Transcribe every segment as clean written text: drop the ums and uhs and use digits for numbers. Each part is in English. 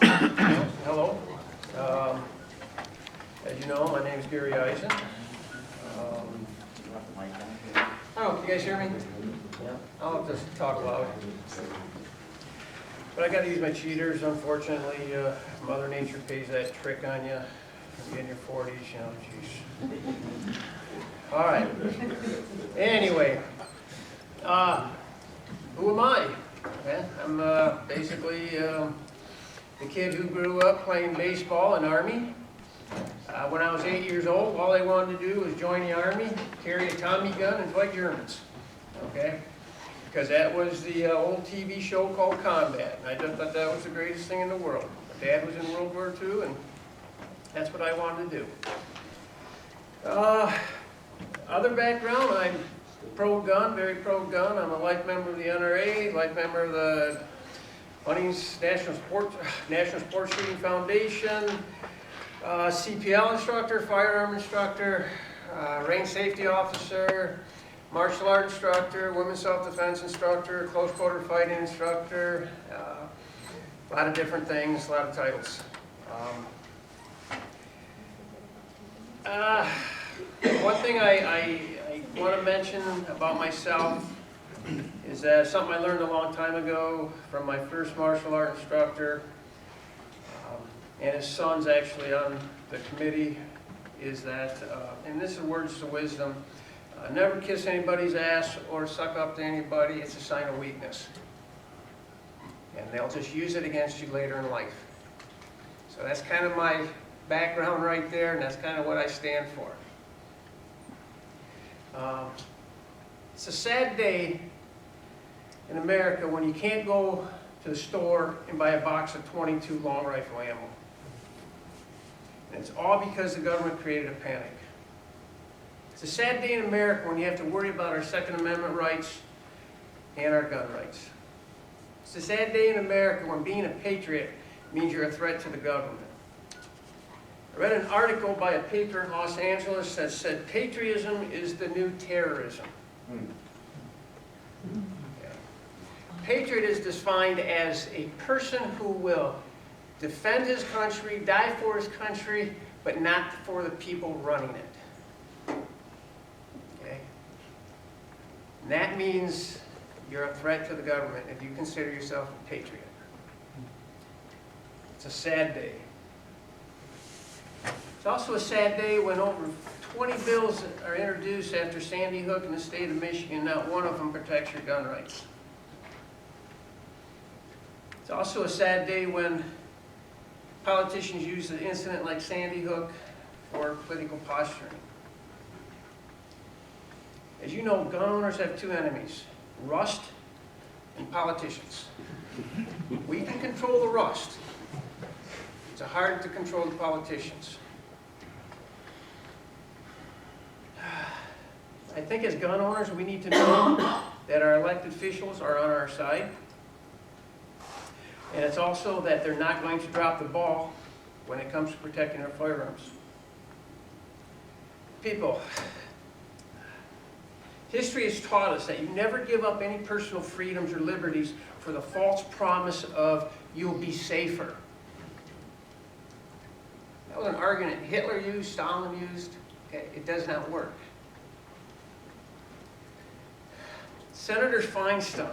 Hello. As you know, my name is Gary Eisen. Oh, can you guys hear me? I'll just talk loud. But I got to use my cheaters. Unfortunately, Mother Nature pays that trick on you. In your 40s, you know, geez. All right. Anyway, who am I? Okay. I'm basically the kid who grew up playing baseball in Army. When I was 8 years old, all I wanted to do was join the Army, carry a Tommy gun, and fight Germans. Okay? Because that was the old TV show called Combat. And I just thought that was the greatest thing in the world. My dad was in World War II, and that's what I wanted to do. Other background, I'm pro-gun, very pro-gun. I'm a life member of the NRA, life member of the Bunny's National Sports Shooting Foundation, CPL instructor, firearm instructor, range safety officer, martial art instructor, women's self-defense instructor, close quarter fighting instructor, a lot of different things, a lot of titles. One thing I want to mention about myself is that something I learned a long time ago from my first martial art instructor, and his son's actually on the committee, is that, and this is words of wisdom, never kiss anybody's ass or suck up to anybody. It's a sign of weakness. And they'll just use it against you later in life. So that's kind of my background right there, and that's kind of what I stand for. It's a sad day in America when you can't go to the store and buy a box of 22 long rifle ammo. And it's all because the government created a panic. It's a sad day in America when you have to worry about our Second Amendment rights and our gun rights. It's a sad day in America when being a patriot means you're a threat to the government. I read an article by a paper in Los Angeles that said patriotism is the new terrorism. Yeah. Patriot is defined as a person who will defend his country, die for his country, but not for the people running it. Okay? And that means you're a threat to the government if you consider yourself a patriot. It's a sad day. It's also a sad day when over 20 bills are introduced after Sandy Hook in the state of Michigan. Not one of them protects your gun rights. It's also a sad day when politicians use an incident like Sandy Hook for political posturing. As you know, gun owners have two enemies, rust and politicians. We can control the rust. It's hard to control the politicians. I think as gun owners, we need to know that our elected officials are on our side. And it's also that they're not going to drop the ball when it comes to protecting our firearms. People, history has taught us that you never give up any personal freedoms or liberties for the false promise of you'll be safer. That was an argument Hitler used, Stalin used. Okay, it does not work. Senator Feinstein,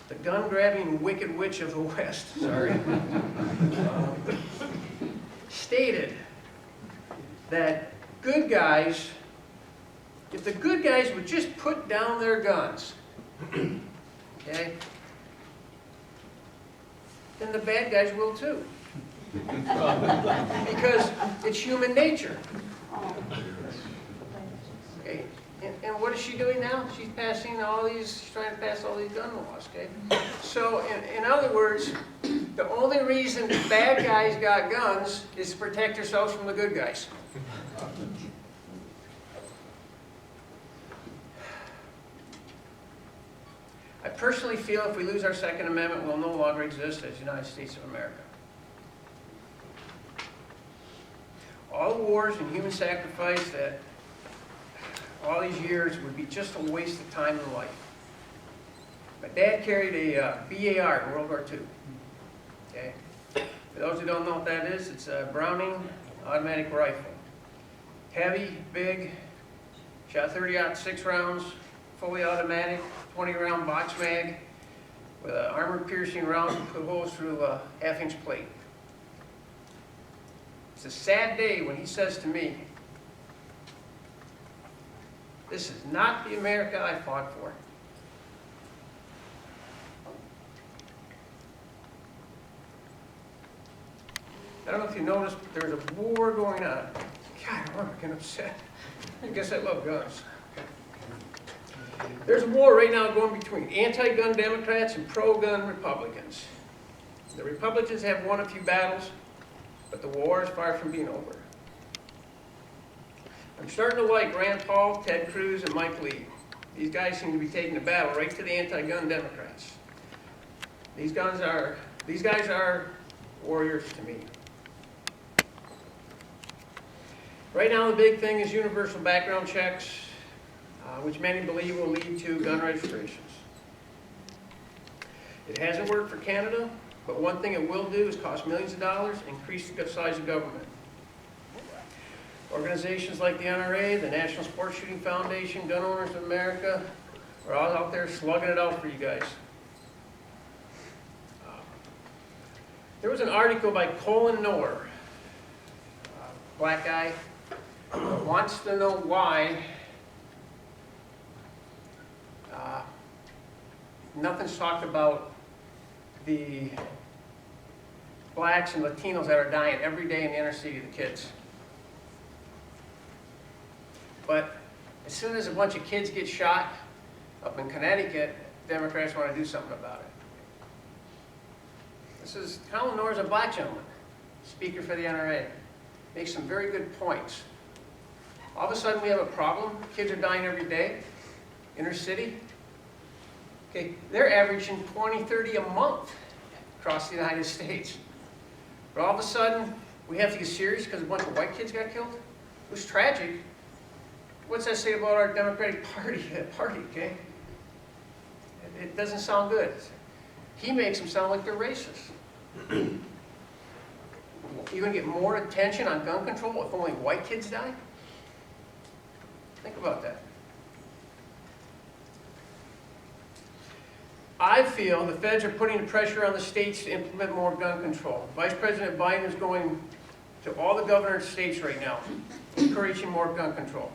the gun-grabbing wicked witch of the West, stated that good guys, if the good guys would just put down their guns, okay, then the bad guys will too. Because it's human nature. Okay? And what is she doing now? She's passing she's trying to pass all these gun laws, okay? So, in other words, the only reason the bad guys got guns is to protect themselves from the good guys. I personally feel if we lose our Second Amendment, we'll no longer exist as the United States of America. All the wars and human sacrifice that all these years would be just a waste of time and life. My dad carried a BAR in World War II. Okay? those who don't know what that is, it's a Browning automatic rifle. Heavy, big, shot 30-06 rounds, fully automatic, 20-round box mag, with an armor-piercing round put holes through a half-inch plate. It's a sad day when he says to me, "This is not the America I fought for." I don't know if you noticed, but there's a war going on. God, I'm getting upset. I guess I love guns. There's a war right now going between anti-gun Democrats and pro-gun Republicans. The Republicans have won a few battles, but the war is far from being over. I'm starting to like Rand Paul, Ted Cruz, and Mike Lee. These guys seem to be taking the battle right to the anti-gun Democrats. These guys are warriors to me. Right now, the big thing is universal background checks, which many believe will lead to gun registrations. It hasn't worked for Canada, but one thing it will do is cost millions of dollars, increase the size of government. Organizations like the NRA, the National Sports Shooting Foundation, Gun Owners of America, are all out there slugging it out for you guys. There was an article by Colin Noor, black guy, wants to know why nothing's talked about the blacks and Latinos that are dying every day in the inner city, the kids. But as soon as a bunch of kids get shot up in Connecticut, Democrats want to do something about it. Colin Noor is a black gentleman, speaker for the NRA. Makes some very good points. All of a sudden we have a problem. Kids are dying every day, inner city. Okay, they're averaging 20, 30 a month across the United States. But all of a sudden, we have to get serious because a bunch of white kids got killed? It was tragic. What's that say about our Democratic Party, okay? It doesn't sound good. He makes them sound like they're racist. You're going to get more attention on gun control if only white kids die? Think about that. I feel the feds are putting pressure on the states to implement more gun control. Vice President Biden is going to all the governor states right now, encouraging more gun control.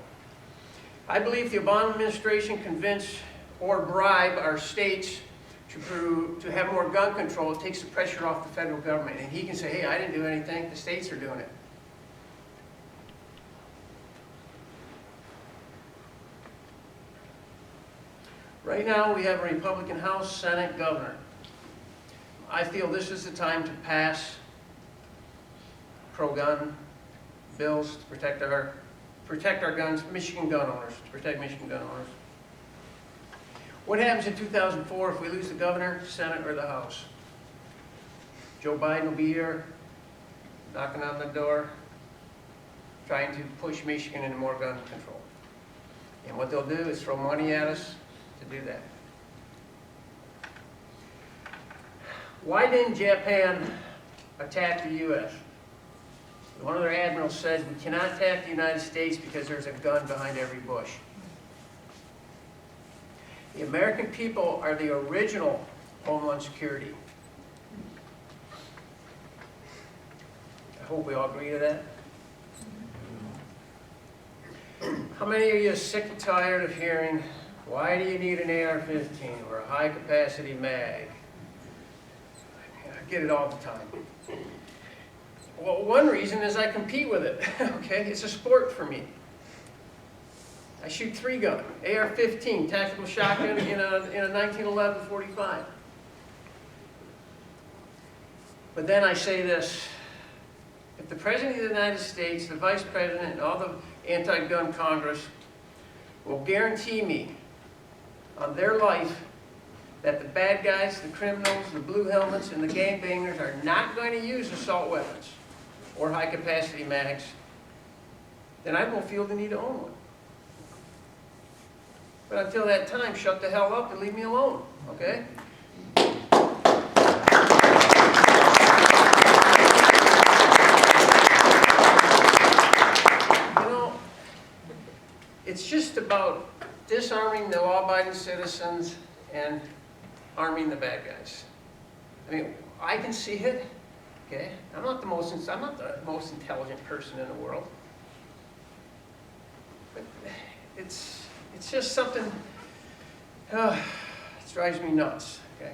I believe the Obama administration convince or bribe our states to have more gun control. It takes the pressure off the federal government. And he can say, hey, I didn't do anything. The states are doing it. Right now, we have a Republican House, Senate, governor. I feel this is the time to pass pro-gun bills to protect our guns, Michigan gun owners, to protect Michigan gun owners. What happens in 2004 if we lose the governor, Senate, or the House? Joe Biden will be here, knocking on the door, trying to push Michigan into more gun control. And what they'll do is throw money at us to do that. Why didn't Japan attack the U.S.? One of their admirals says, we cannot attack the United States because there's a gun behind every bush. The American people are the original Homeland Security. I hope we all agree to that. How many of you are sick and tired of hearing, why do you need an AR-15 or a high-capacity mag? I get it all the time. Well, one reason is I compete with it, okay? It's a sport for me. I shoot 3-gun, AR-15, tactical shotgun in a 1911 45. But then I say this, if the President of the United States, the Vice President, and all the anti-gun Congress will guarantee me on their life that the bad guys, the criminals, the blue helmets, and the gangbangers are not going to use assault weapons or high-capacity mags, then I won't feel the need to own one. But until that time, shut the hell up and leave me alone, okay? about disarming the law-abiding citizens and arming the bad guys. I mean, I can see it, okay? I'm not the most intelligent person in the world. But it's just something, it drives me nuts, okay?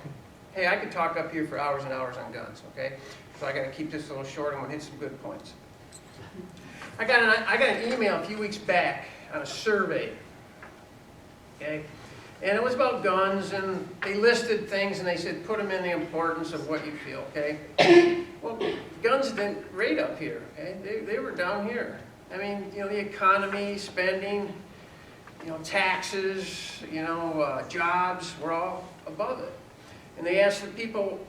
Hey, I could talk up here for hours and hours on guns, okay? So I gotta keep this a little short. I'm gonna hit some good points. I got an email a few weeks back on a survey, okay? And it was about guns, and they listed things, and they said, put them in the importance of what you feel, okay? Well, guns didn't rate up here, okay? They were down here. I mean, you know, the economy, spending, you know, taxes, you know, jobs were all above it. And they asked the people,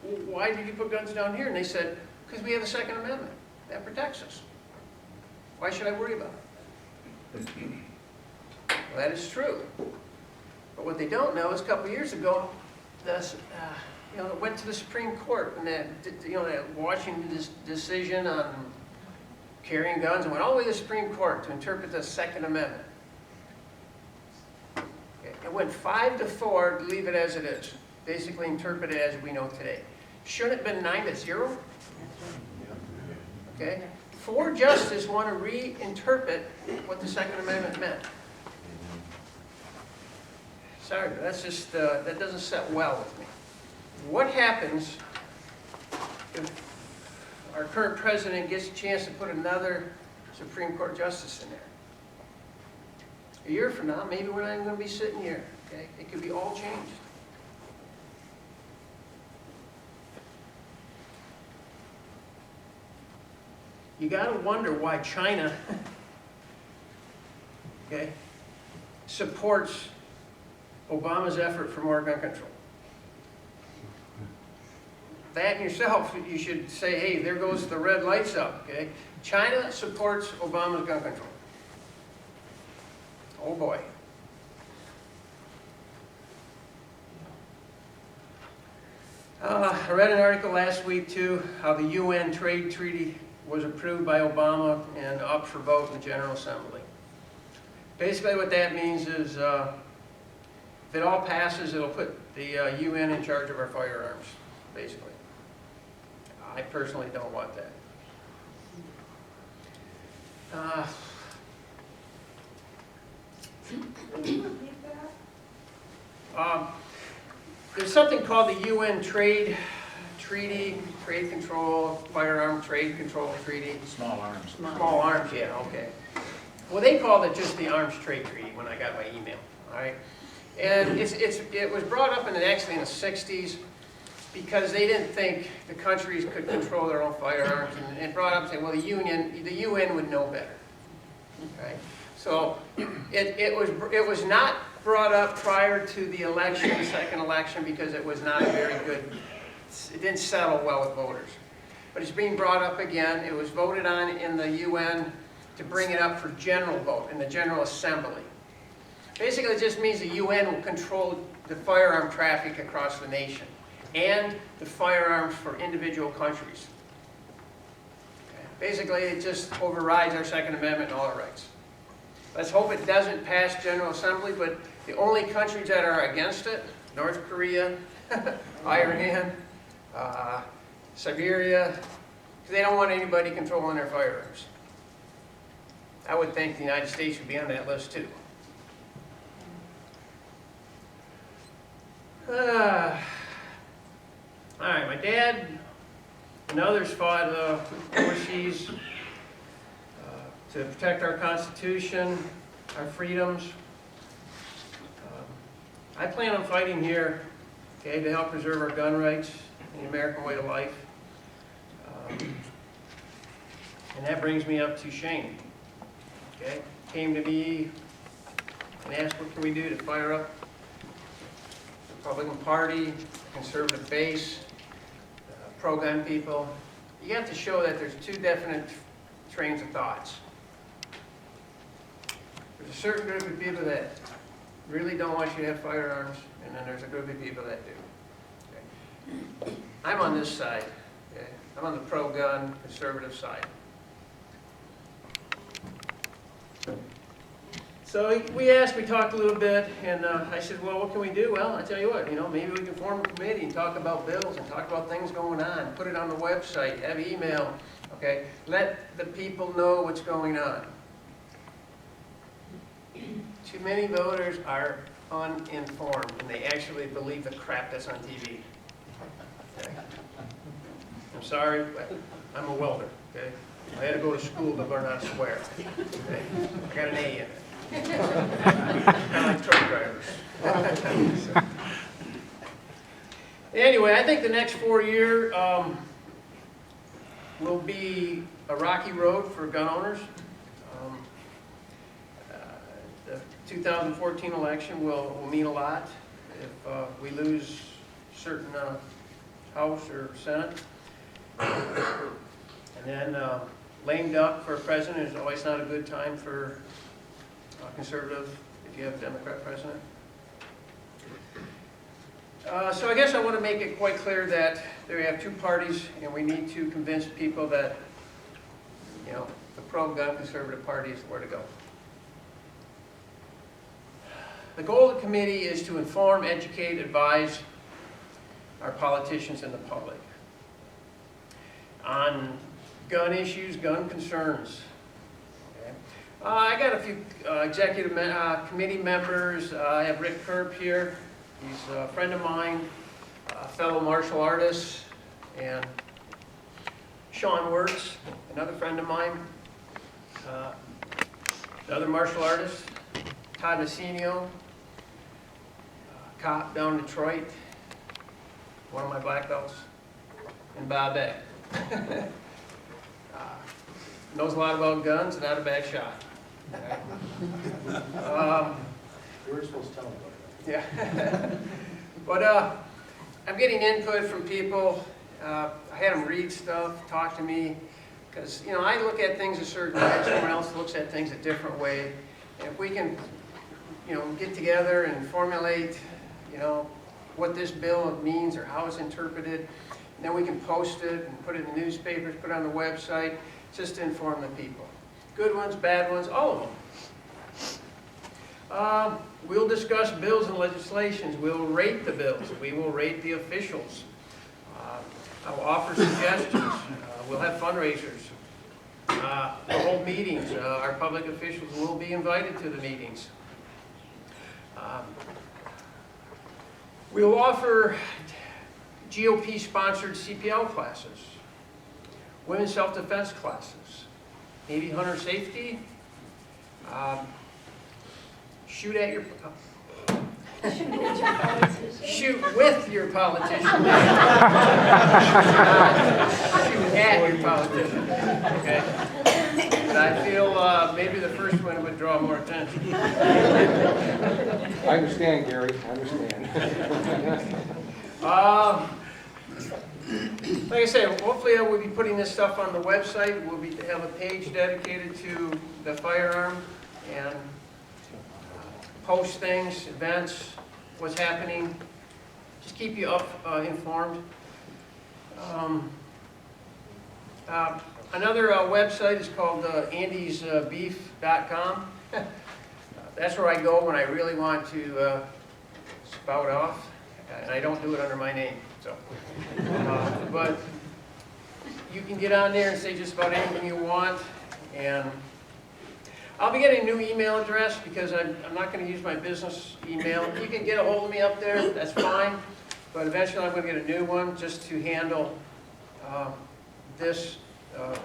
well, why did you put guns down here? And they said, because we have the Second Amendment. That protects us. Why should I worry about it? Well, that is true. But what they don't know is a couple of years ago, you know, it went to the Supreme Court, and that, you know, that Washington decision on carrying guns, and went all the way to the Supreme Court to interpret the Second Amendment. It went 5-4 to leave it as it is. Basically interpret it as we know today. Shouldn't it have been 9-0? Okay? 4 justices want to reinterpret what the Second Amendment meant. Sorry, but that's just, that doesn't set well with me. What happens if our current president gets a chance to put another Supreme Court justice in there? A year from now, maybe we're not even going to be sitting here. Okay? It could be all changed. You got to wonder why China, okay, supports Obama's effort for more gun control. That in yourself, you should say, hey, there goes the red lights up, okay? China supports Obama's gun control. Oh boy. I read an article last week too, how the UN trade treaty was approved by Obama and up for vote in the General Assembly. Basically what that means is if it all passes, it'll put the UN in charge of our firearms, basically. I personally don't want that. There's something called the UN Trade Control, Firearm Trade Control Treaty. Small arms. Small arms, yeah, okay. Well, they called it just the Arms Trade Treaty when I got my email, all right? And it was brought up actually in the 60s because they didn't think the countries could control their own firearms, and it brought up saying, well, the UN would know better, okay? So it was not brought up prior to the election, the second election, because it was not a very good, it didn't settle well with voters. But it's being brought up again. It was voted on in the UN to bring it up for general vote in the General Assembly. Basically, it just means the UN will control the firearm traffic across the nation and the firearms for individual countries. Okay. Basically, it just overrides our Second Amendment and all our rights. Let's hope it doesn't pass General Assembly, but the only countries that are against it, North Korea, Iran, Siberia, they don't want anybody controlling their firearms. I would think the United States would be on that list too. All right, my dad and others fought overseas to protect our Constitution, our freedoms. I plan on fighting here, okay, to help preserve our gun rights and the American way of life. And that brings me up to Shane. Okay, came to me and asked what can we do to fire up the Republican Party, conservative base, pro-gun people. You have to show that there's two definite trains of thoughts. There's a certain group of people that really don't want you to have firearms, and then there's a group of people that do. Okay. I'm on this side. Okay. I'm on the pro-gun, conservative side. So we talked a little bit, and I said, well, what can we do? Well, I tell you what, maybe we can form a committee and talk about bills and talk about things going on, put it on the website, have email, okay? Let the people know what's going on. Too many voters are uninformed, and they actually believe the crap that's on TV. Okay? I'm sorry, but I'm a welder, okay? I had to go to school to learn how to swear. Okay? I got an A in it. Kind of like truck drivers. Anyway, I think the next 4 years will be a rocky road for gun owners. The 2014 election will mean a lot if we lose certain House or Senate. And then lame duck for a president is always not a good time for conservative if you have a Democrat president. So I guess I want to make it quite clear that we have two parties, and we need to convince people that, the pro-gun conservative party is where to go. The goal of the committee is to inform, educate, advise our politicians and the public on gun issues, gun concerns. Okay. I got a few executive committee members. I have Rick Kerp here. He's a friend of mine, a fellow martial artist, and Sean Wirtz, another friend of mine, another martial artist, Todd Nacinio, cop down in Detroit, one of my black belts, and Bob Beck. Knows a lot about guns, not a bad shot. Okay. You were supposed to tell him about that. Yeah. But I'm getting input from people. I had them read stuff, talk to me, because I look at things a certain way, someone else looks at things a different way. And if we can, get together and formulate, what this bill means or how it's interpreted, and then we can post it and put it in the newspapers, put it on the website, just to inform the people. Good ones, bad ones, all of them. We'll discuss bills and legislations. We'll rate the bills. We will rate the officials. I will offer suggestions. We'll have fundraisers. We'll hold meetings. Our public officials will be invited to the meetings. We will offer GOP-sponsored CPL classes, women's self-defense classes, Navy hunter safety, shoot with your politician. Shoot at your politician. Okay. But I feel maybe the first one would draw more attention. I understand, Gary. I understand. Like I said, hopefully I will be putting this stuff on the website. We'll have a page dedicated to the firearm and post things, events, what's happening. Just keep you informed. Another website is called andysbeef.com. That's where I go when I really want to spout off, and I don't do it under my name. So, but you can get on there and say just about anything you want, and I'll be getting a new email address because I'm not going to use my business email. You can get a hold of me up there, that's fine, but eventually I'm going to get a new one just to handle this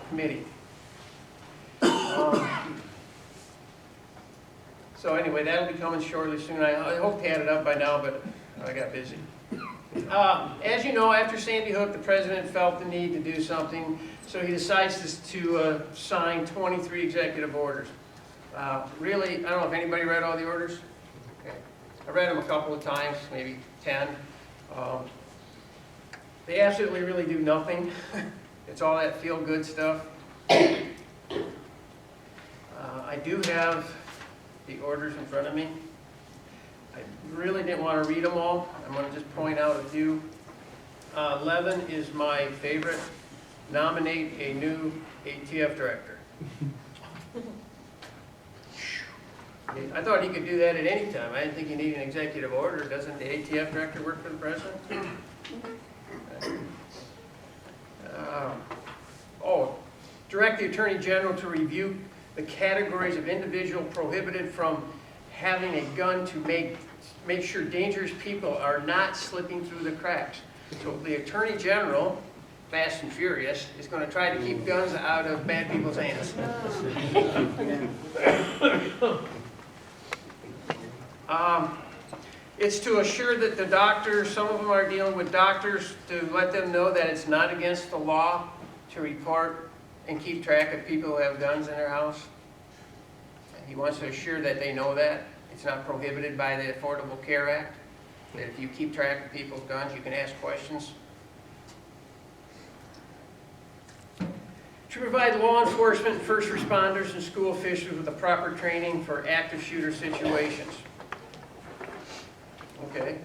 committee. So anyway, that'll be coming shortly soon. I hope to have it up by now, but I got busy. As you know, after Sandy Hook, the president felt the need to do something, so he decides to sign 23 executive orders. Really, I don't know if anybody read all the orders. Okay. I read them a couple of times, maybe 10. They absolutely really do nothing. It's all that feel-good stuff. I do have the orders in front of me. I really didn't want to read them all. I'm going to just point out a few. 11 is my favorite. Nominate a new ATF director. I thought he could do that at any time. I didn't think you need an executive order. Doesn't the ATF director work for the president? Direct the Attorney General to review the categories of individual prohibited from having a gun to make sure dangerous people are not slipping through the cracks. So the Attorney General, fast and furious, is going to try to keep guns out of bad people's hands. It's to assure that the doctors, some of them are dealing with doctors, to let them know that it's not against the law to report and keep track of people who have guns in their house. And he wants to assure that they know that. It's not prohibited by the Affordable Care Act. That if you keep track of people's guns, you can ask questions. To provide law enforcement, first responders, and school officials with the proper training for active shooter situations. Okay,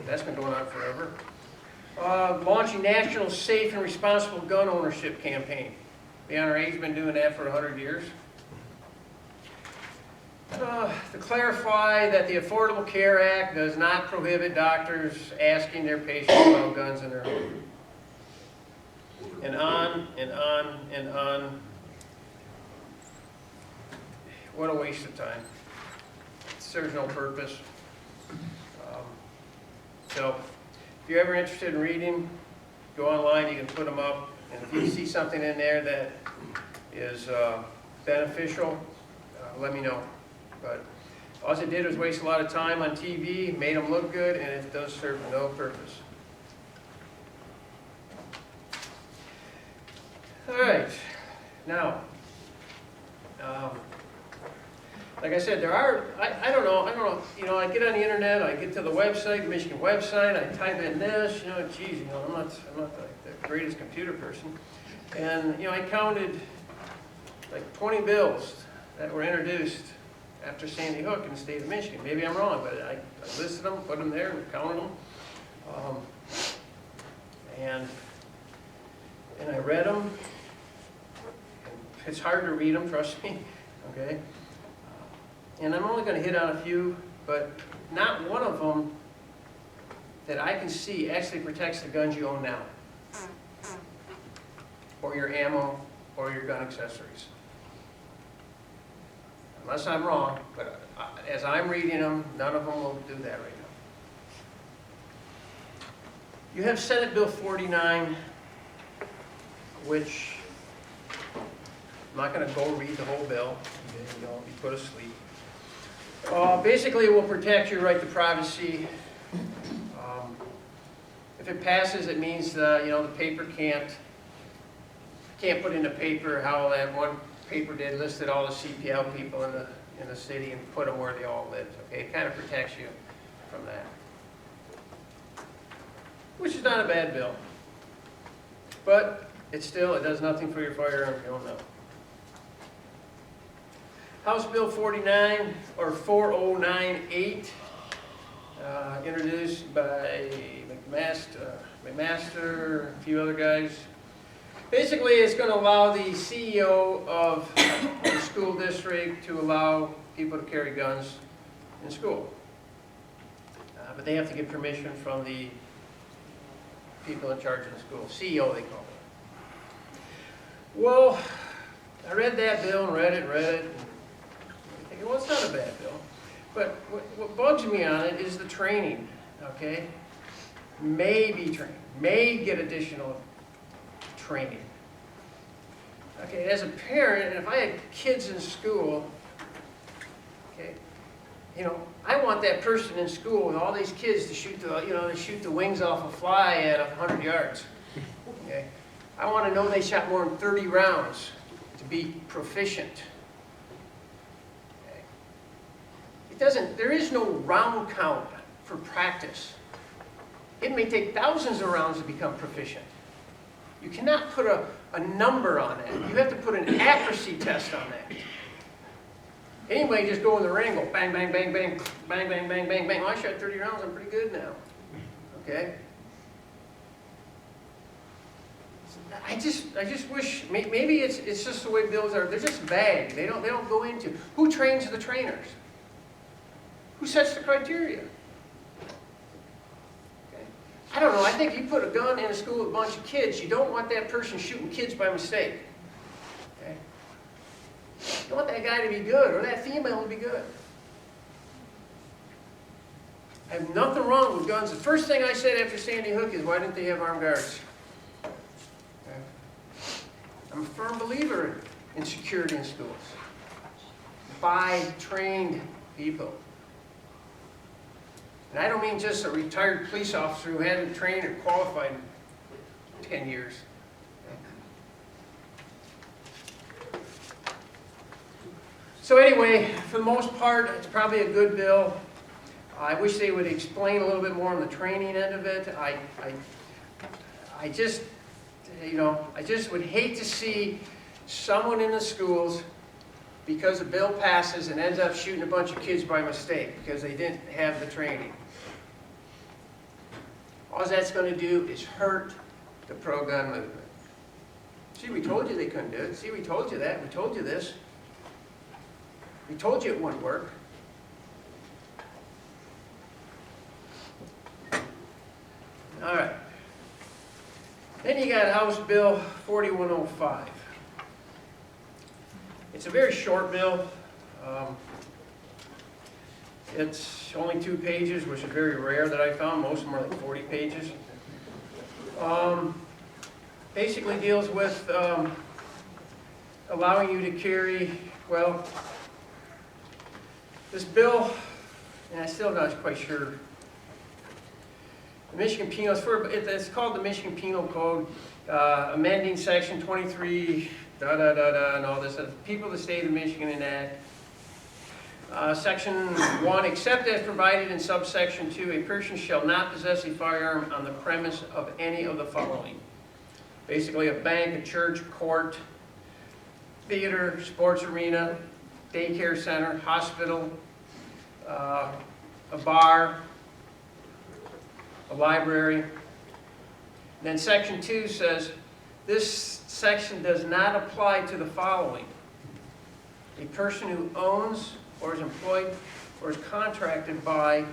that's been going on forever. Launching National Safe and Responsible Gun Ownership Campaign. The NRA's been doing that for 100 years. To clarify that the Affordable Care Act does not prohibit doctors asking their patients about guns in their home. And on and on and on. What a waste of time. It serves no purpose. So, if you're ever interested in reading, go online, you can put them up. And if you see something in there that is beneficial, let me know. But all it did was waste a lot of time on TV, made them look good, and it does serve no purpose. All right, now, like I said, there are, I don't know, you know, I get on the internet, I get to the website, the Michigan website, I type in this, you know, geez, you know, I'm not the greatest computer person. And, you know, I counted like 20 bills that were introduced after Sandy Hook in the state of Michigan. Maybe I'm wrong, but I listed them, put them there, and counted them. And I read them. It's hard to read them, trust me, okay? And I'm only going to hit on a few, but not one of them that I can see actually protects the guns you own now, or your ammo, or your gun accessories. Unless I'm wrong, but as I'm reading them, none of them will do that right now. You have Senate Bill 49, which I'm not going to go read the whole bill. You'll be put asleep. Basically, it will protect your right to privacy. If it passes, it means you know, the paper can't put in the paper how that one paper did, listed all the CPL people in the city and put them where they all lived. Okay, it kind of protects you from that, which is not a bad bill, but it does nothing for your firearm if you don't know. House Bill 49, or 4098, introduced by McMaster, a few other guys. Basically, it's going to allow the CEO of the school district to allow people to carry guns in school. But they have to get permission from the people in charge of the school, CEO they call it. Well, I read that bill and read it. Well, it's not a bad bill, but what bugs me on it is the training, okay? May be trained, may get additional training. Okay, as a parent, and if I had kids in school, okay, you know, I want that person in school with all these kids to shoot the wings off a fly at 100 yards, okay? I want to know they shot more than 30 rounds to be proficient. There is no round count for practice. It may take thousands of rounds to become proficient. You cannot put a number on that. You have to put an accuracy test on that. Anybody just go in the ring and go bang, bang, bang, bang, bang, bang, bang, bang, bang. Well, I shot 30 rounds, I'm pretty good now. Okay? I just wish, maybe it's just the way bills are. They're just vague. They don't go into who trains the trainers. Who sets the criteria? Okay. I don't know, I think you put a gun in a school with a bunch of kids, you don't want that person shooting kids by mistake. Okay. You want that guy to be good, or that female to be good. I have nothing wrong with guns. The first thing I said after Sandy Hook is, why didn't they have armed guards? Okay. I'm a firm believer in security in schools. By trained people. And I don't mean just a retired police officer who hadn't trained or qualified in 10 years. So anyway, for the most part, it's probably a good bill. I wish they would explain a little bit more on the training end of it. I just, you know, I just would hate to see someone in the schools, because the bill passes, and ends up shooting a bunch of kids by mistake because they didn't have the training. All that's going to do is hurt the pro-gun movement. See, we told you they couldn't do it. See, we told you that. We told you this. We told you it wouldn't work. All right. Then you got House Bill 4105. It's a very short bill. It's only 2 pages, which is very rare that I found. Most of them are like 40 pages. Basically deals with allowing you to carry, well, this bill, and I'm still not quite sure. The Michigan Penal, it's called the Michigan Penal Code, amending section 23, and all this. People of the state of Michigan enact. Section 1, except as provided in subsection 2, a person shall not possess a firearm on the premise of any of the following. Basically a bank, a church, court, theater, sports arena, daycare center, hospital, a bar, a library. And then section 2 says, this section does not apply to the following. A person who owns or is employed or is contracted by,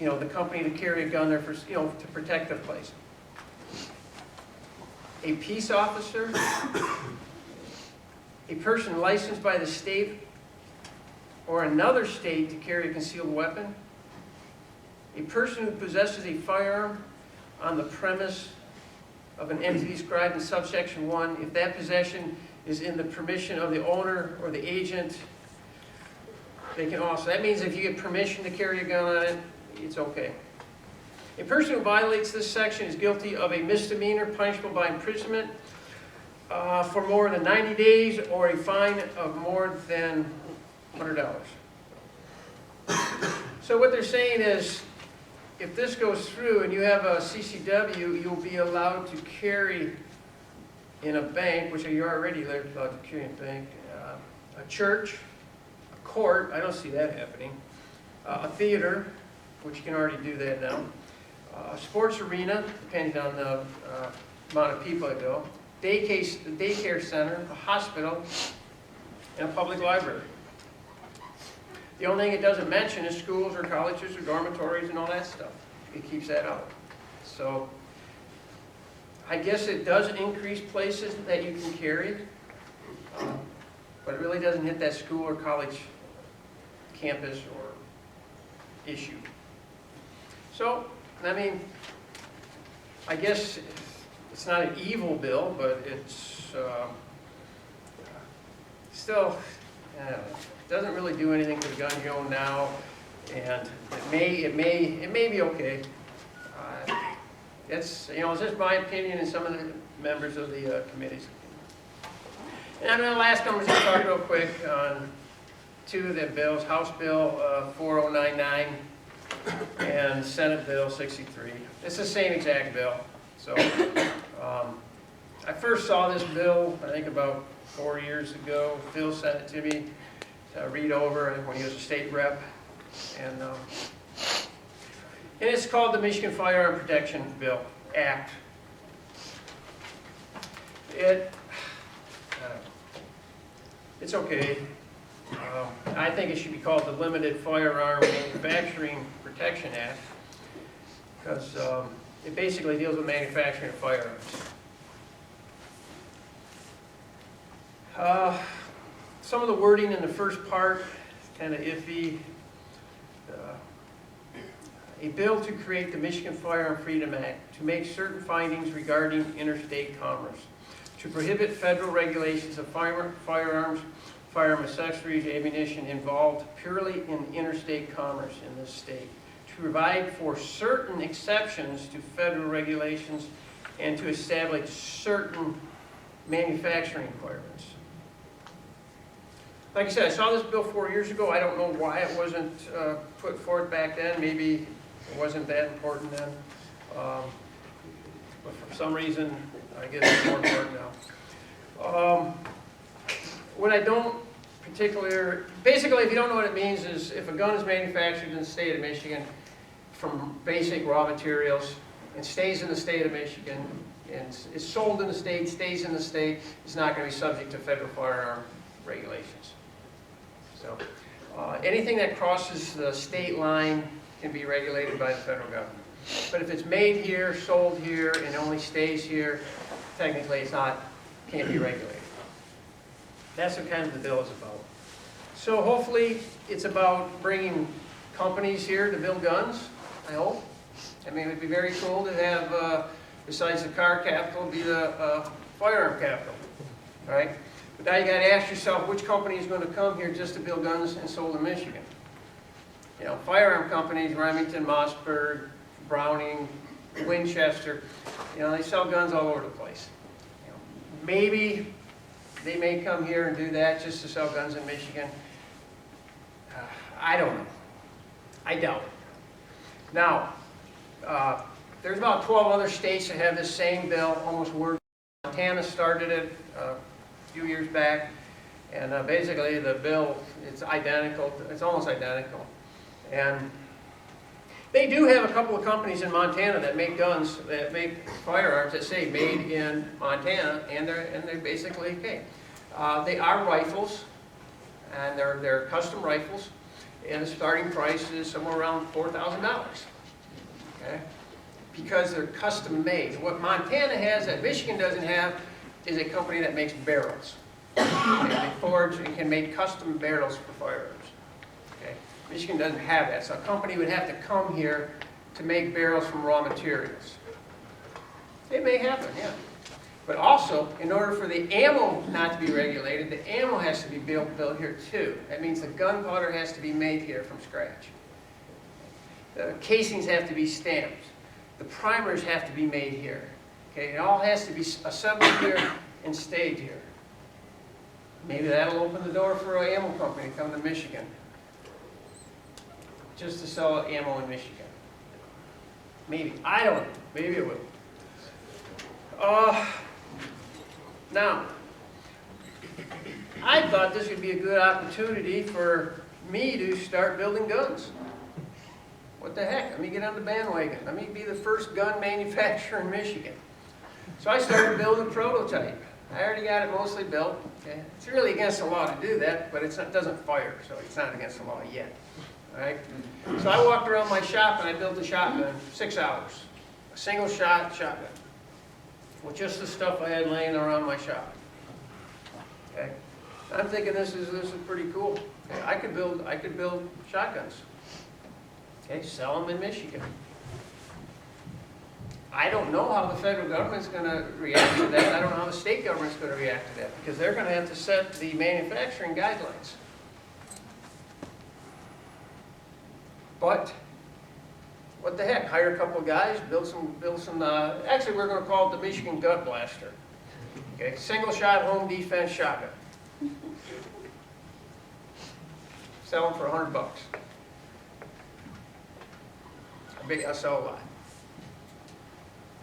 you know, the company to carry a gun there for, you know, to protect the place. A peace officer, a person licensed by the state or another state to carry a concealed weapon, a person who possesses a firearm on the premise of an entity described in subsection 1, if that possession is in the permission of the owner or the agent, they can also. That means if you get permission to carry a gun on it, it's okay. A person who violates this section is guilty of a misdemeanor punishable by imprisonment for more than 90 days or a fine of more than $100. So what they're saying is, if this goes through and you have a CCW, you'll be allowed to carry in a bank, which you're already allowed to carry in a bank, a church, a court, I don't see that happening, a theater, which you can already do that now, a sports arena, depending on the amount of people that go, daycare center, a hospital, and a public library. The only thing it doesn't mention is schools or colleges or dormitories and all that stuff. It keeps that out. So I guess it does increase places that you can carry, but it really doesn't hit that school or college campus or issue. So, I mean, I guess it's not an evil bill, but it's still, I don't know. Doesn't really do anything to the guns you own now, and it may be okay. It's just my opinion and some of the members of the committee's opinion. And I'm going to last I'm just going to talk real quick on 2 of the bills: House Bill 4099 and Senate Bill 63. It's the same exact bill. So I first saw this bill I think about 4 years ago. Phil sent it to me. Read over when he was a state rep, and it's called the Michigan Firearm Protection Bill Act. It's okay. I think it should be called the Limited Firearm Manufacturing Protection Act, because it basically deals with manufacturing of firearms. Some of the wording in the first part is kind of iffy. A bill to create the Michigan Firearm Freedom Act to make certain findings regarding interstate commerce, to prohibit federal regulations of firearms, firearm accessories, ammunition involved purely in interstate commerce in this state, to provide for certain exceptions to federal regulations, and to establish certain manufacturing requirements. Like I said, I saw this bill 4 years ago. I don't know why it wasn't put forth back then. Maybe it wasn't that important then. But for some reason, I guess it's more important now. What I don't basically, if you don't know what it means, is if a gun is manufactured in the state of Michigan from basic raw materials and stays in the state of Michigan and is sold in the state, stays in the state, it's not going to be subject to federal firearm regulations. So anything that crosses the state line can be regulated by the federal government. But if it's made here, sold here, and only stays here, technically it's can't be regulated. That's what kind of the bill is about. So hopefully it's about bringing companies here to build guns, I hope. I mean, it'd be very cool to have, besides the car capital, be the firearm capital, right? But now you got to ask yourself, which company is going to come here just to build guns and sold in Michigan? You know, firearm companies, Remington, Mossberg, Browning, Winchester, you know, they sell guns all over the place. You know, maybe they may come here and do that just to sell guns in Michigan. I don't know. I doubt it. Now, there's about 12 other states that have this same bill, almost word. Montana started it a few years back, and basically the bill, it's identical. It's almost identical. And they do have a couple of companies in Montana that make guns, that make firearms that say made in Montana, and they're basically okay. They are rifles, and they're custom rifles, and the starting price is somewhere around $4,000. Okay, because they're custom made. What Montana has that Michigan doesn't have is a company that makes barrels. Okay? They forge and can make custom barrels for firearms. Okay? Michigan doesn't have that, so a company would have to come here to make barrels from raw materials. It may happen, yeah. But also, in order for the ammo not to be regulated, the ammo has to be built here too. That means the gunpowder has to be made here from scratch. The casings have to be stamped. The primers have to be made here. Okay, it all has to be assembled here and staged here. Maybe that'll open the door for an ammo company to come to Michigan, just to sell ammo in Michigan. Maybe. I don't know. Maybe it will. Now, I thought this would be a good opportunity for me to start building guns. What the heck? Let me get on the bandwagon. Let me be the first gun manufacturer in Michigan. So I started building a prototype. I already got it mostly built. Okay? It's really against the law to do that, but it doesn't fire, so it's not against the law yet. All right? So I walked around my shop and I built a shotgun in 6 hours. A single shot shotgun. With just the stuff I had laying around my shop. Okay? I'm thinking this is pretty cool. Okay? I could build shotguns. Okay, sell them in Michigan. I don't know how the federal government's going to react to that. I don't know how the state government's going to react to that, because they're going to have to set the manufacturing guidelines. But what the heck? Hire a couple of guys, build some. Actually, we're going to call it the Michigan Gut Blaster. Okay, single shot home defense shotgun. Sell them for $100. I'll sell a lot.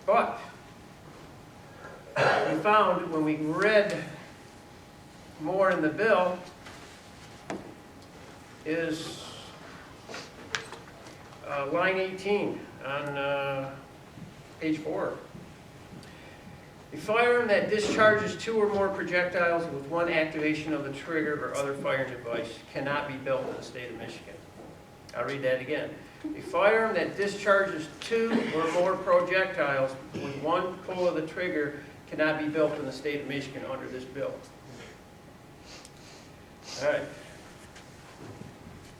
But we found when we read more in the bill is line 18 on page 4. A firearm that discharges 2 or more projectiles with one activation of the trigger or other firing device cannot be built in the state of Michigan. I'll read that again. A firearm that discharges 2 or more projectiles with one pull of the trigger cannot be built in the state of Michigan under this bill. All right.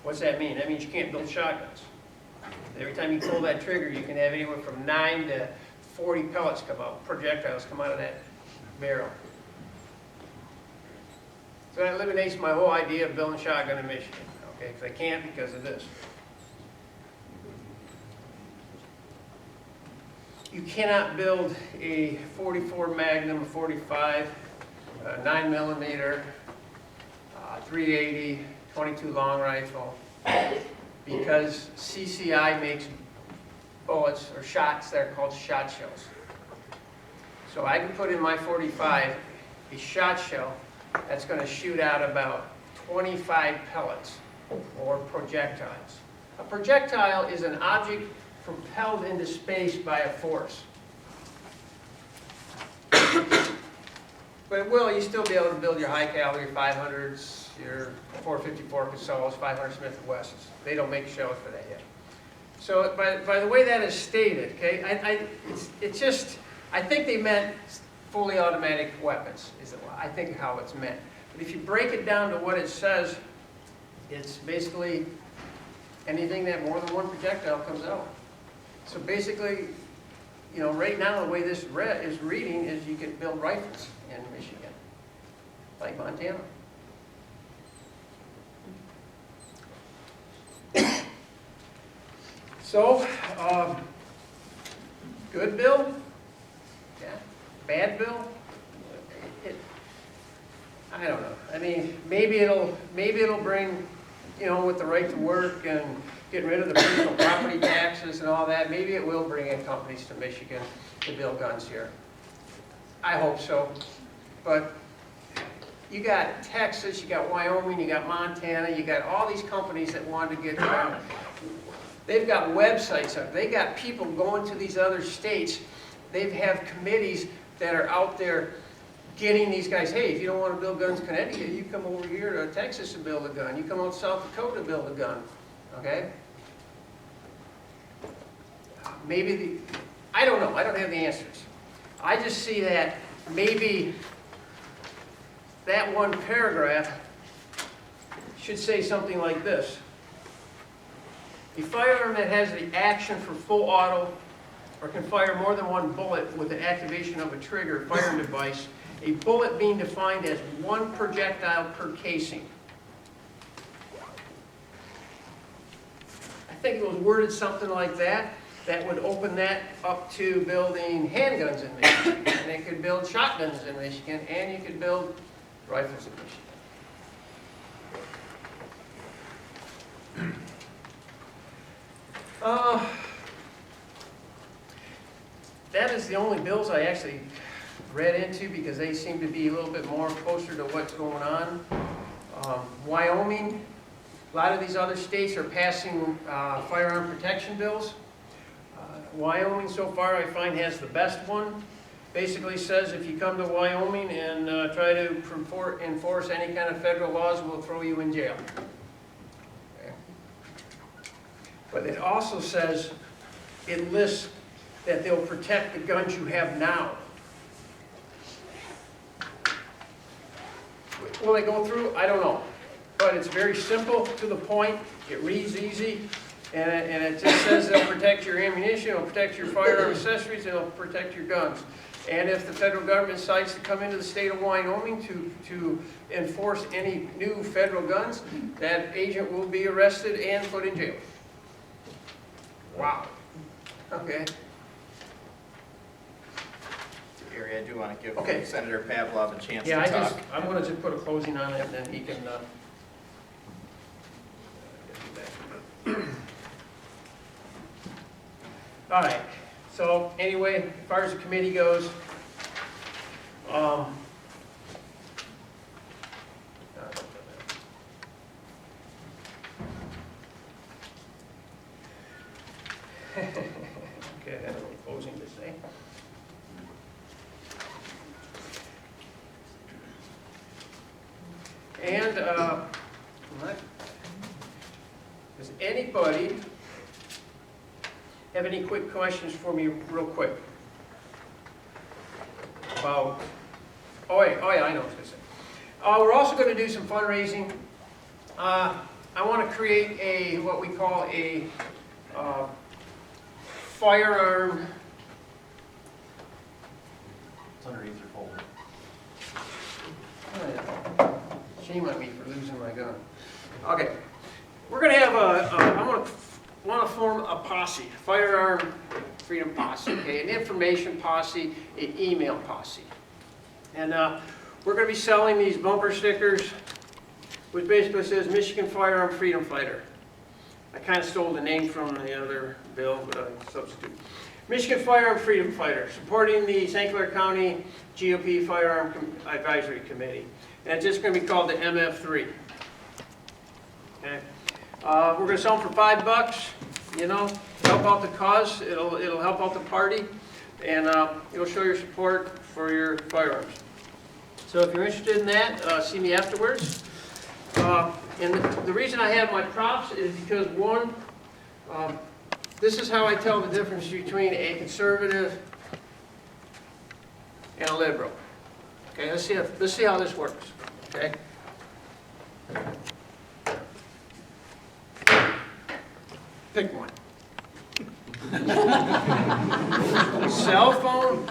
What's that mean? That means you can't build shotguns. Every time you pull that trigger, you can have anywhere from 9 to 40 pellets come out, projectiles come out of that barrel. So that eliminates my whole idea of building a shotgun in Michigan, okay? Because I can't because of this. You cannot build a 44 Magnum, a 45, 9mm, 380, 22 long rifle, because CCI makes bullets or shots that are called shot shells. So I can put in my 45 a shot shell that's going to shoot out about 25 pellets or projectiles. A projectile is an object propelled into space by a force. But you still be able to build your high caliber, your 500s, your 454 Casellas, 500 Smith & Wessons. They don't make shells for that yet. So by the way that is stated, okay, I think they meant fully automatic weapons, is I think how it's meant. But if you break it down to what it says, it's basically anything that more than one projectile comes out. So basically, you know, right now the way this is reading is you can build rifles in Michigan, like Montana. So, good bill? Yeah. Bad bill? I don't know. I mean, maybe it'll bring, you know, with the right to work and getting rid of the personal property taxes and all that, maybe it will bring in companies to Michigan to build guns here. I hope so. But you got Texas, you got Wyoming, you got Montana, you got all these companies that want to get done. They've got websites up. They got people going to these other states. They have committees that are out there getting these guys, hey, if you don't want to build guns in Connecticut, you come over here to Texas and build a gun. You come out to South Dakota to build a gun. Okay? Maybe I don't know. I don't have the answers. I just see that maybe that one paragraph should say something like this. A firearm that has the action for full auto or can fire more than one bullet with the activation of a trigger firing device, a bullet being defined as one projectile per casing. I think it was worded something like that, that would open that up to building handguns in Michigan. And they could build shotguns in Michigan, and you could build rifles in Michigan. That is the only bills I actually read into because they seem to be a little bit more closer to what's going on. Wyoming, a lot of these other states are passing firearm protection bills. Wyoming so far I find has the best one. Basically says if you come to Wyoming and try to enforce any kind of federal laws, we'll throw you in jail. Okay. But it also says, it lists that they'll protect the guns you have now. Will they go through? I don't know. But it's very simple, to the point, it reads easy, and it just says they'll protect your ammunition, it'll protect your firearm accessories, and it'll protect your guns. And if the federal government decides to come into the state of Wyoming to enforce any new federal guns, that agent will be arrested and put in jail. Wow. Okay. Gary, I do want to give Okay. Senator Pavlov a chance Yeah, to talk. I'm going to just put a closing on it, and then he can. All right. So anyway, as far as the committee goes, okay, that's a little closing to say. And does anybody have any quick questions for me real quick? About, oh yeah, I know what I was going to say. We're also going to do some fundraising. I want to create a, what we call a firearm. It's underneath your folder. Shame on me for losing my gun. Okay, we're going to have I want to form a posse, firearm freedom posse, okay, an information posse, an email posse. And we're going to be selling these bumper stickers, which basically says Michigan Firearm Freedom Fighter. I kind of stole the name from the other bill, but I substitute. Michigan Firearm Freedom Fighter, supporting the St. Clair County GOP Firearm Advisory Committee. And it's just going to be called the MF3. Okay. We're going to sell them for $5, you know, help out the cause, it'll help out the party, and it'll show your support for your firearms. So if you're interested in that, see me afterwards. And the reason I have my props is because, one, this is how I tell the difference between a conservative and a liberal. Okay, let's see how this works. Okay. Pick one. Cell phone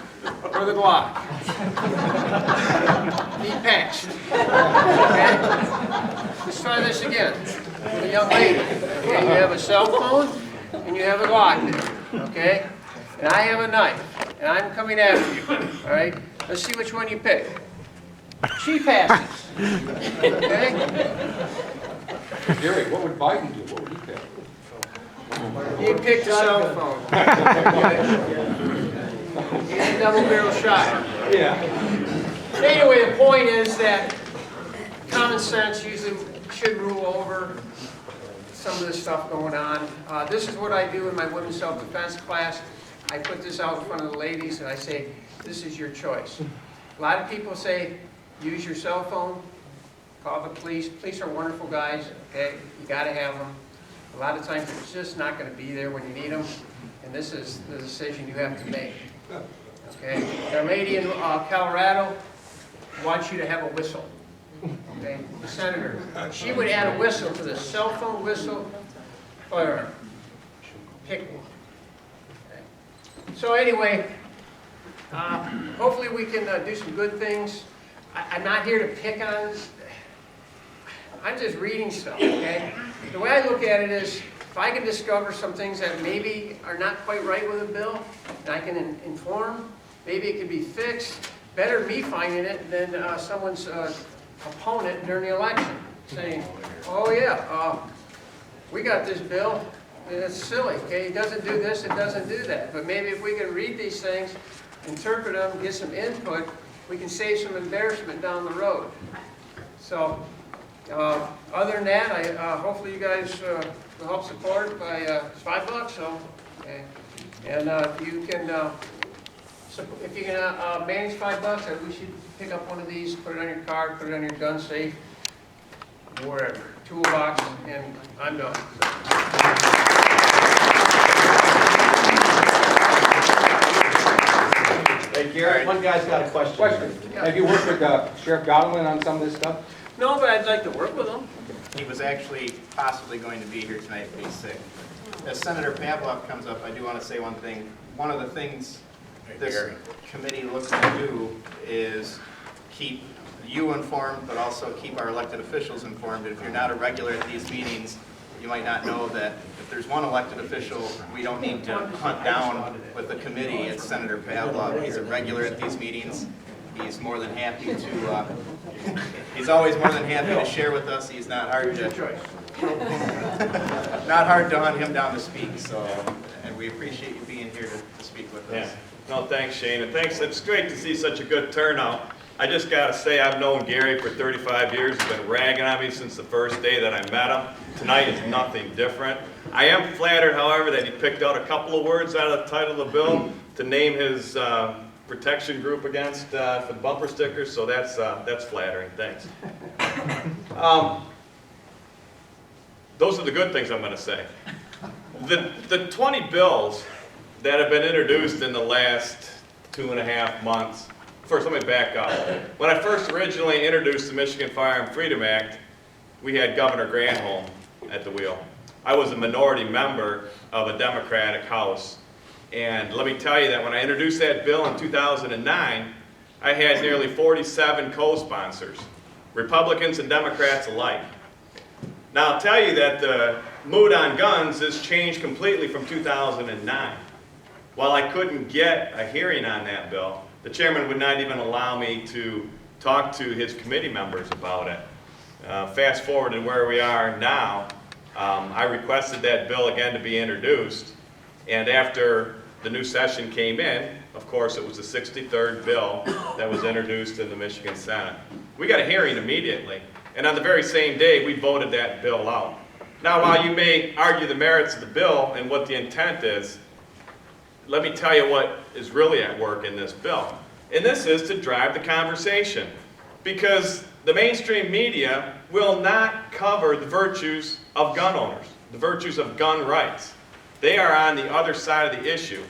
or the Glock? He passed. Okay? Let's try this again. With a young lady. Okay, you have a cell phone and you have a Glock there. Okay? And I have a knife. And I'm coming after you. All right? Let's see which one you pick. She passes. Okay? Gary, what would Biden do? What would he pick? He picked a cell phone. He's a double-barrel shot. Yeah. Anyway, the point is that common sense usually should rule over some of this stuff going on. This is what I do in my women's self-defense class. I put this out in front of the ladies and I say, this is your choice. A lot of people say, use your cell phone, call the police. Police are wonderful guys, okay? You gotta have them. A lot of times it's just not going to be there when you need them, and this is the decision you have to make. Okay? The lady in Colorado wants you to have a whistle. Okay? The senator, she would add a whistle to the cell phone whistle firearm. Pick one. Okay? So anyway, hopefully we can do some good things. I'm not here to pick on. I'm just reading stuff, okay? The way I look at it is, if I can discover some things that maybe are not quite right with a bill, and I can inform, maybe it can be fixed. Better me finding it than someone's opponent during the election saying, oh yeah, we got this bill, and it's silly, okay? It doesn't do this, it doesn't do that. But maybe if we can read these things, interpret them, get some input, we can save some embarrassment down the road. So, other than that, hopefully you guys will help support by it's $5. So, okay. And if you can manage $5, we should pick up one of these, put it on your car, put it on your gun safe, wherever, toolbox, and I'm done. Hey, Gary, one guy's got a question. Yeah. Have you worked with Sheriff Godwin on some of this stuff? No, but I'd like to work with them. He was actually possibly going to be here tonight, but he's sick. As Senator Pavlov comes up, I do want to say one thing. One of the things this committee looks to do is keep you informed, but also keep our elected officials informed. And if you're not a regular at these meetings, you might not know that if there's one elected official we don't need to hunt down with the committee, it's Senator Pavlov. He's a regular at these meetings. He's more than happy to, he's always more than happy to share with us. He's not hard to, not hard to hunt him down to speak. So, and we appreciate you being here to speak with us. Yeah. No, thanks, Shane, and thanks. It's great to see such a good turnout. I just got to say, I've known Gary for 35 years. He's been ragging on me since the first day that I met him. Tonight is nothing different. I am flattered, however, that he picked out a couple of words out of the title of the bill to name his protection group against for the bumper stickers, so that's flattering. Thanks. Those are the good things I'm going to say. The 20 bills that have been introduced in the last 2.5 months. First, let me back up. When I first originally introduced the Michigan Firearm Freedom Act, we had Governor Granholm at the wheel. I was a minority member of a Democratic House. And let me tell you that when I introduced that bill in 2009, I had nearly 47 co-sponsors, Republicans and Democrats alike. Now, I'll tell you that the mood on guns has changed completely from 2009. While I couldn't get a hearing on that bill, the chairman would not even allow me to talk to his committee members about it. Fast forward to where we are now, I requested that bill again to be introduced, and after the new session came in, of course it was the 63rd bill that was introduced in the Michigan Senate. We got a hearing immediately, and on the very same day we voted that bill out. Now, while you may argue the merits of the bill and what the intent is, let me tell you what is really at work in this bill. And this is to drive the conversation, because the mainstream media will not cover the virtues of gun owners, the virtues of gun rights. They are on the other side of the issue.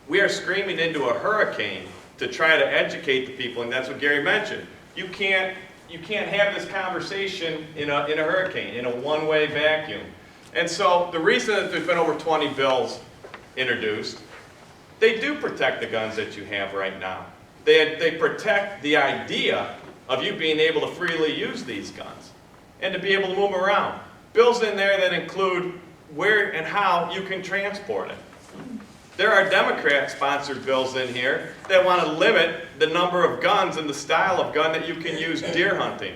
We are screaming into a hurricane to try to educate the people, and that's what Gary mentioned. You can't have this conversation in a hurricane, in a one-way vacuum. And so the reason that there's been over 20 bills introduced, they do protect the guns that you have right now. They protect the idea of you being able to freely use these guns and to be able to move them around. Bills in there that include where and how you can transport it. There are Democrat-sponsored bills in here that want to limit the number of guns and the style of gun that you can use deer hunting.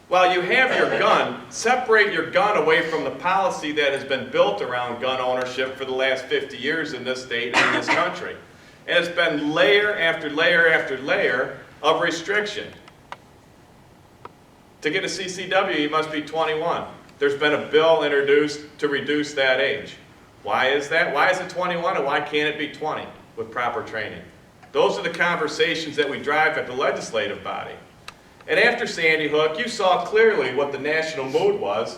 While you have your gun, separate your gun away from the policy that has been built around gun ownership for the last 50 years in this state and in this country. And it's been layer after layer after layer of restriction. To get a CCW, you must be 21. There's been a bill introduced to reduce that age. Why is that? Why is it 21 and why can't it be 20 with proper training? Those are the conversations that we drive at the legislative body. And after Sandy Hook, you saw clearly what the national mood was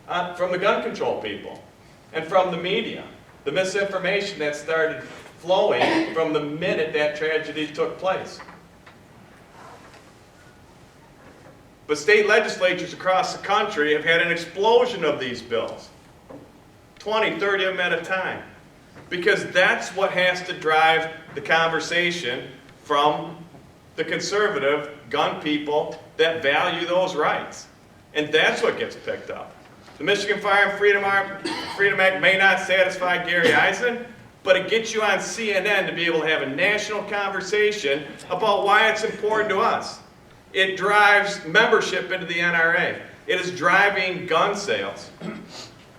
from the gun control people and from the media. The misinformation that started flowing from the minute that tragedy took place. But state legislatures across the country have had an explosion of these bills. 20, 30 of them at a time. Because that's what has to drive the conversation from the conservative gun people that value those rights. And that's what gets picked up. The Michigan Firearm Freedom Act may not satisfy Gary Eisen, but it gets you on CNN to be able to have a national conversation about why it's important to us. It drives membership into the NRA. It is driving gun sales.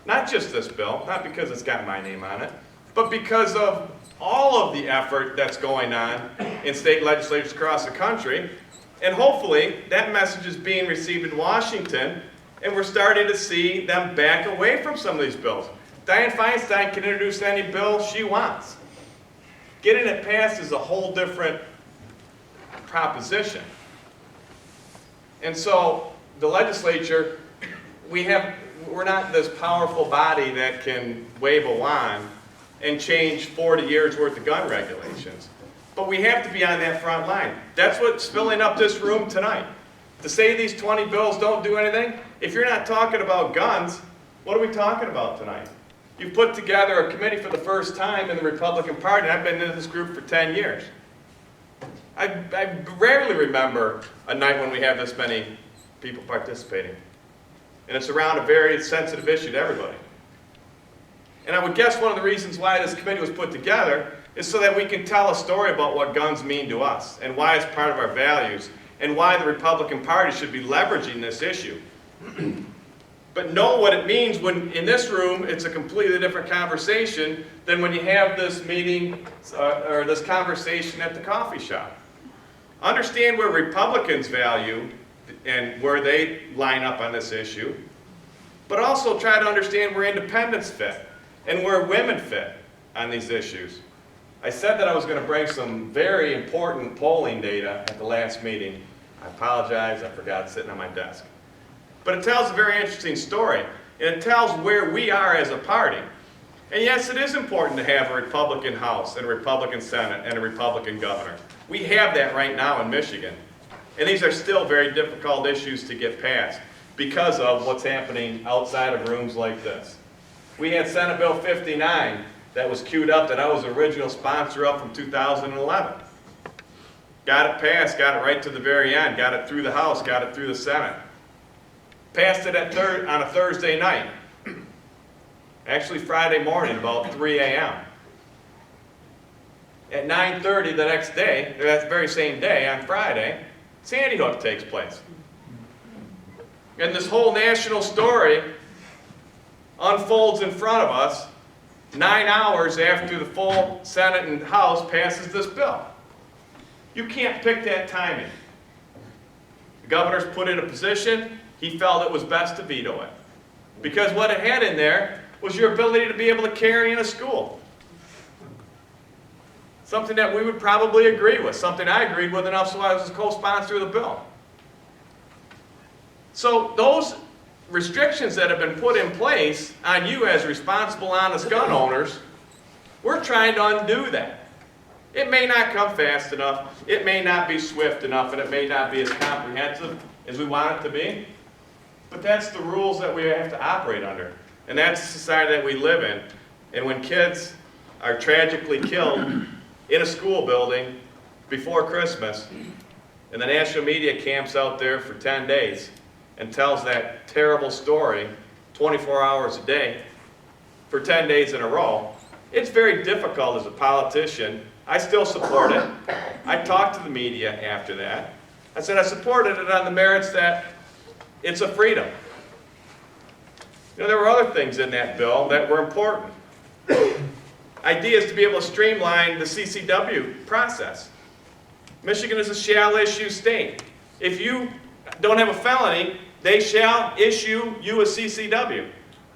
Not just this bill, not because it's got my name on it, but because of all of the effort that's going on in state legislatures across the country. And hopefully that message is being received in Washington, and we're starting to see them back away from some of these bills. Dianne Feinstein can introduce any bill she wants. Getting it passed is a whole different proposition. And so the legislature, we're not this powerful body that can wave a wand and change 40 years worth of gun regulations. But we have to be on that front line. That's what's filling up this room tonight. To say these 20 bills don't do anything, if you're not talking about guns, what are we talking about tonight? You've put together a committee for the first time in the Republican Party, and I've been in this group for 10 years. I rarely remember a night when we have this many people participating. And it's around a very sensitive issue to everybody. And I would guess one of the reasons why this committee was put together is so that we can tell a story about what guns mean to us and why it's part of our values and why the Republican Party should be leveraging this issue. But know what it means when in this room it's a completely different conversation than when you have this meeting or this conversation at the coffee shop. Understand where Republicans value and where they line up on this issue, but also try to understand where independents fit and where women fit on these issues. I said that I was going to bring some very important polling data at the last meeting. I apologize, I forgot it's sitting on my desk. But it tells a very interesting story, and it tells where we are as a party. And yes, it is important to have a Republican House and a Republican Senate and a Republican governor. We have that right now in Michigan. And these are still very difficult issues to get passed because of what's happening outside of rooms like this. We had Senate Bill 59 that was queued up that I was the original sponsor of from 2011. Got it passed, got it right to the very end, got it through the House, got it through the Senate. Passed it on a Thursday night. Actually Friday morning, about 3 a.m. At 9:30 the next day, or that very same day, on Friday, Sandy Hook takes place. And this whole national story unfolds in front of us 9 hours after the full Senate and House passes this bill. You can't pick that timing. The governor's put in a position, he felt it was best to veto it. Because what it had in there was your ability to be able to carry in a school. Something that we would probably agree with, something I agreed with enough so I was a co-sponsor of the bill. So those restrictions that have been put in place on you as responsible, honest gun owners, we're trying to undo that. It may not come fast enough, it may not be swift enough, and it may not be as comprehensive as we want it to be, but that's the rules that we have to operate under. And that's the society that we live in. And when kids are tragically killed in a school building before Christmas, and the national media camps out there for 10 days and tells that terrible story 24 hours a day for 10 days in a row, it's very difficult as a politician. I still support it. I talked to the media after that. I said I supported it on the merits that it's a freedom. You know, there were other things in that bill that were important. Ideas to be able to streamline the CCW process. Michigan is a shall issue state. If you don't have a felony, they shall issue you a CCW.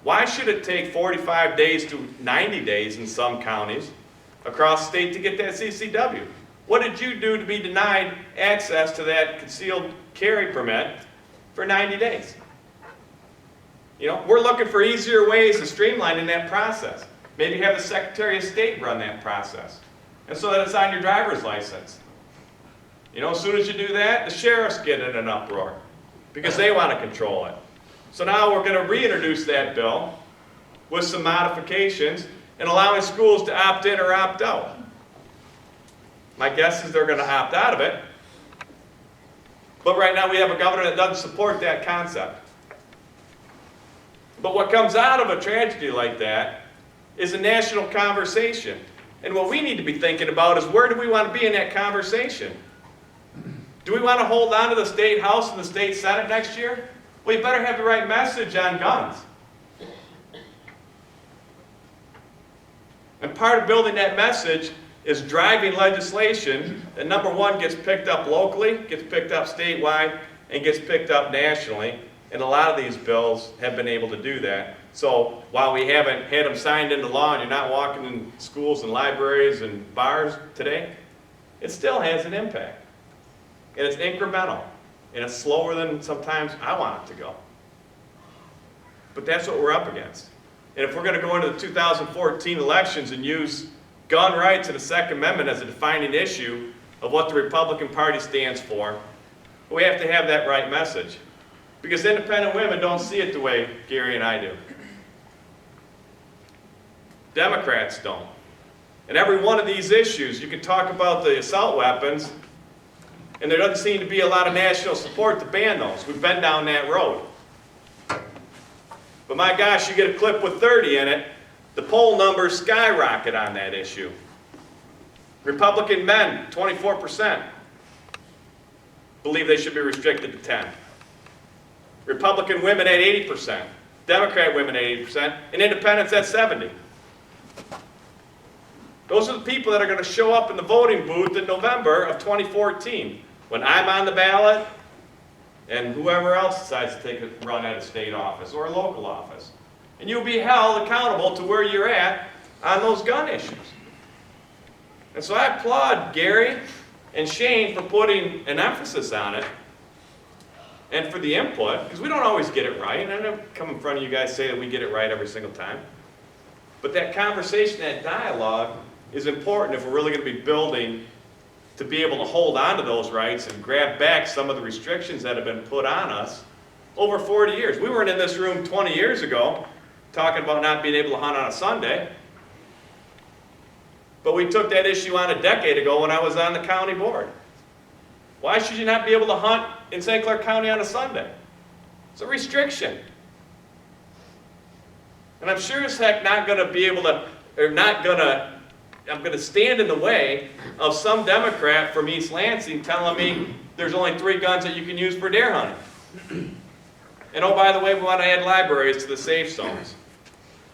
Why should it take 45 days to 90 days in some counties across the state to get that CCW? What did you do to be denied access to that concealed carry permit for 90 days? You know, we're looking for easier ways of streamlining that process. Maybe have the Secretary of State run that process, and so that it's on your driver's license. You know, as soon as you do that, the sheriffs get in an uproar because they want to control it. So now we're going to reintroduce that bill with some modifications and allowing schools to opt in or opt out. My guess is they're going to opt out of it. But right now we have a governor that doesn't support that concept. But what comes out of a tragedy like that is a national conversation. And what we need to be thinking about is, where do we want to be in that conversation? Do we want to hold on to the state house and the state senate next year? Well, you better have the right message on guns. And part of building that message is driving legislation that, number one, gets picked up locally, gets picked up statewide, and gets picked up nationally. And a lot of these bills have been able to do that. So while we haven't had them signed into law and you're not walking in schools and libraries and bars today, it still has an impact. And it's incremental. And it's slower than sometimes I want it to go. But that's what we're up against. And if we're going to go into the 2014 elections and use gun rights and the Second Amendment as a defining issue of what the Republican Party stands for, we have to have that right message. Because independent women don't see it the way Gary and I do. Democrats don't. And every one of these issues, you can talk about the assault weapons, and there doesn't seem to be a lot of national support to ban those. We've been down that road. But my gosh, you get a clip with 30 in it, the poll numbers skyrocket on that issue. Republican men, 24%, believe they should be restricted to 10. Republican women at 80%, Democrat women at 80%, and independents at 70%. Those are the people that are going to show up in the voting booth in November of 2014, when I'm on the ballot and whoever else decides to take a run at a state office or a local office. And you'll be held accountable to where you're at on those gun issues. And so I applaud Gary and Shane for putting an emphasis on it and for the input, because we don't always get it right. And I don't come in front of you guys say that we get it right every single time. But that conversation, that dialogue is important if we're really going to be building to be able to hold on to those rights and grab back some of the restrictions that have been put on us over 40 years. We weren't in this room 20 years ago talking about not being able to hunt on a Sunday. But we took that issue on a decade ago when I was on the county board. Why should you not be able to hunt in St. Clair County on a Sunday? It's a restriction. And I'm sure as heck not going to be able to, I'm going to stand in the way of some Democrat from East Lansing telling me there's only 3 guns that you can use for deer hunting. And oh, by the way, we want to add libraries to the safe zones.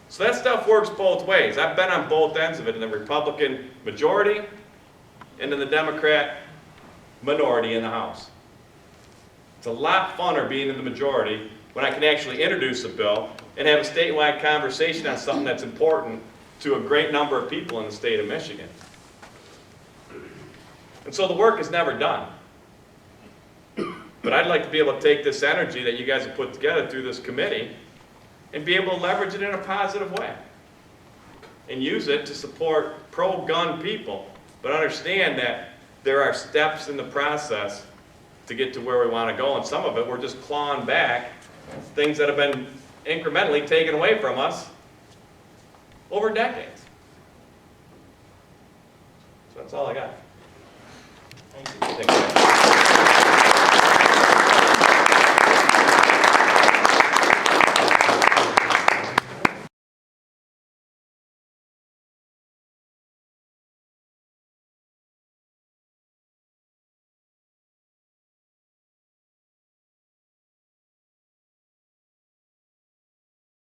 So that stuff works both ways. I've been on both ends of it, in the Republican majority and in the Democrat minority in the House. It's a lot funner being in the majority when I can actually introduce a bill and have a statewide conversation on something that's important to a great number of people in the state of Michigan. And so the work is never done. But I'd like to be able to take this energy that you guys have put together through this committee and be able to leverage it in a positive way and use it to support pro-gun people, but understand that there are steps in the process to get to where we want to go, and some of it we're just clawing back things that have been incrementally taken away from us over decades. So that's all I got. Thank you.